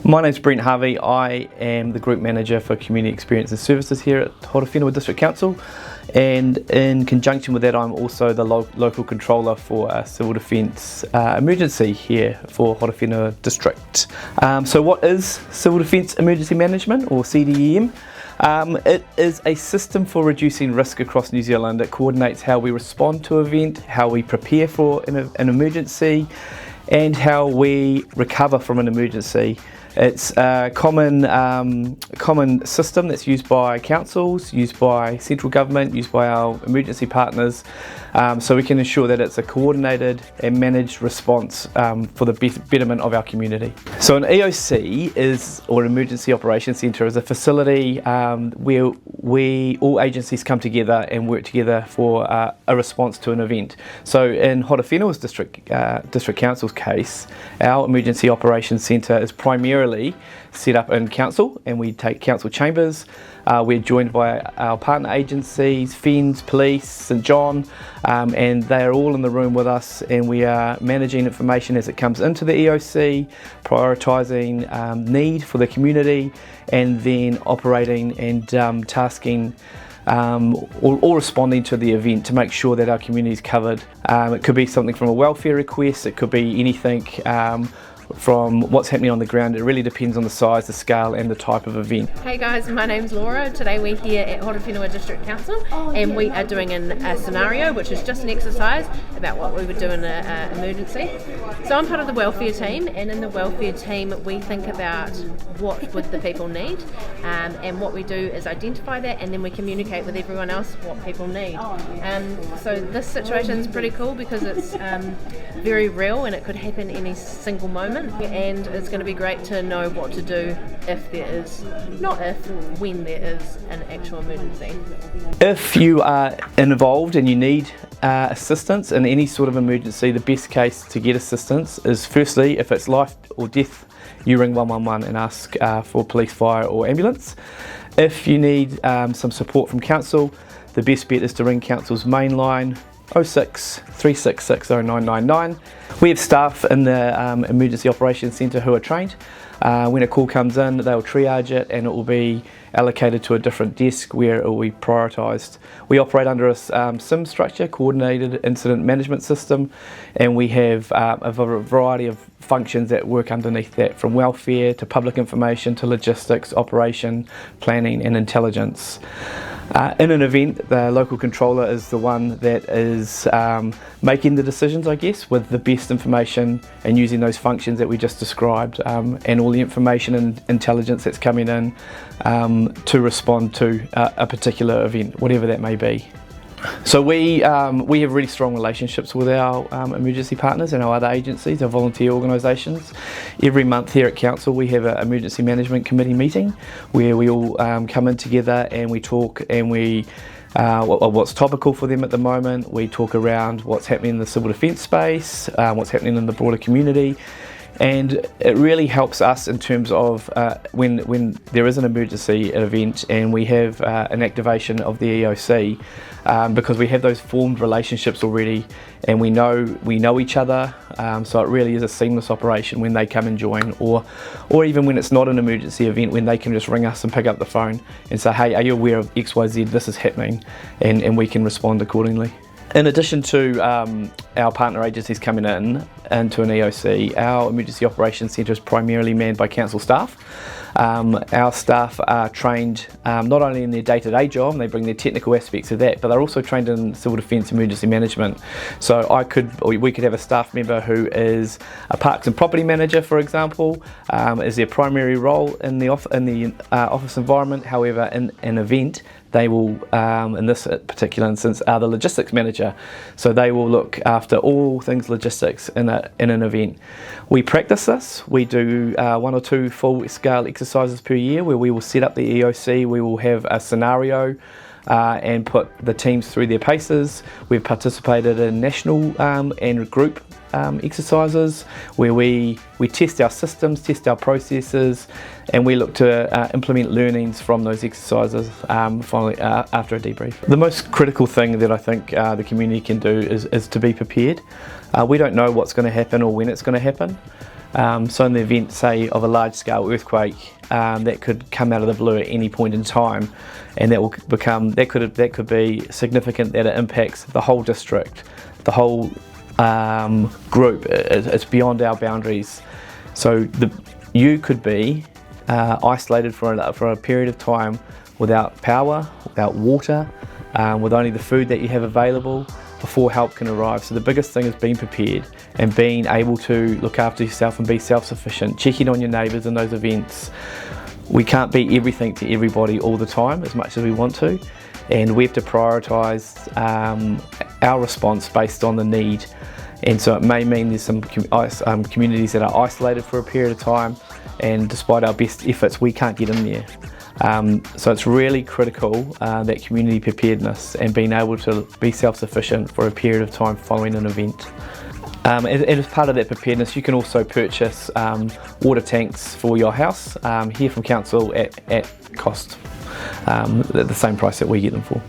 My name's Brent Harvey. I am the Group Manager for Community Experience and Services here at Horowhenua District Council, and in conjunction with that I'm also the local controller for Civil Defence Emergency here for Horowhenua District. So what is Civil Defence Emergency Management, or CDEM? It is a system for reducing risk across New Zealand. It coordinates how we respond to an event, how we prepare for an emergency, and how we recover from an emergency. It's a common system that's used by councils, used by central government, used by our emergency partners, so we can ensure that it's a coordinated and managed response for the betterment of our community. So an EOC or Emergency Operations Centre is a facility where all agencies come together and work together for a response to an event. So in Horowhenua's District Council's case, our Emergency Operations Centre is primarily set up in council, and we take council chambers. We're joined by our partner agencies, FENS, Police, St John, and they are all in the room with us, and we are managing information as it comes into the EOC, prioritising need for the community, and then operating and tasking or responding to the event to make sure that our community is covered. It could be something from a welfare request, it could be anything from what's happening on the ground. It really depends on the size, the scale and the type of event. Hey guys, my name's Laura. Today we're here at Horowhenua District Council and we are doing a scenario which is just an exercise about what we would do in an emergency. So I'm part of the welfare team, and in the welfare team we think about what would the people need, and what we do is identify that, and then we communicate with everyone else what people need. So this situation is pretty cool because it's very real and it could happen any single moment, and it's going to be great to know what to do if there is, when there is an actual emergency. If you are involved and you need assistance in any sort of emergency, the best case to get assistance is, firstly, if it's life or death, you ring 111 and ask for police, fire or ambulance. If you need some support from council, the best bet is to ring council's main line 06 366 0999. We have staff in the Emergency Operations Centre who are trained. When a call comes in, they'll triage it and it will be allocated to a different desk where it will be prioritised. We operate under a SIM structure, Coordinated Incident Management System, and we have a variety of functions that work underneath that, from welfare to public information to logistics, operation, planning and intelligence. In an event, the local controller is the one that is making the decisions, I guess, with the best information and using those functions that we just described, and all the information and intelligence that's coming in to respond to a particular event, whatever that may be. So we have really strong relationships with our emergency partners and our other agencies, our volunteer organisations. Every month here at Council we have an Emergency Management Committee meeting where we all come in together and we talk, and we what's topical for them at the moment. We talk around what's happening in the civil defence space, what's happening in the broader community. And it really helps us in terms of when there is an emergency event and we have an activation of the EOC, because we have those formed relationships already and we know each other, so it really is a seamless operation when they come and join, or even when it's not an emergency event, when they can just ring us and pick up the phone and say, hey, are you aware of XYZ, this is happening, and we can respond accordingly. In addition to our partner agencies coming into an EOC, our Emergency Operations Centre is primarily manned by council staff. Our staff are trained not only in their day-to-day job, and they bring their technical aspects of that, but they're also trained in civil defence emergency management. So we could have a staff member who is a parks and property manager, for example, is their primary role in the office environment. However, in an event, they will, in this particular instance, are the logistics manager. So they will look after all things logistics in an event. We practice this. We do 1 or 2 full-scale exercises per year where we will set up the EOC. We will have a scenario and put the teams through their paces. We've participated in national and group exercises where we test our systems, test our processes, and we look to implement learnings from those exercises finally after a debrief. The most critical thing that I think the community can do is to be prepared. We don't know what's going to happen or when it's going to happen. So in the event, say, of a large-scale earthquake that could come out of the blue at any point in time, and that could be significant, that it impacts the whole district, the whole group. It's beyond our boundaries. So you could be isolated for a period of time without power, without water, with only the food that you have available before help can arrive. So the biggest thing is being prepared and being able to look after yourself and be self-sufficient, checking on your neighbours in those events. We can't be everything to everybody all the time as much as we want to, and we have to prioritise our response based on the need. And so it may mean there's some communities that are isolated for a period of time, and despite our best efforts we can't get in there. So it's really critical that community preparedness and being able to be self-sufficient for a period of time following an event. And as part of that preparedness, you can also purchase water tanks for your house here from council at cost, at the same price that we get them for.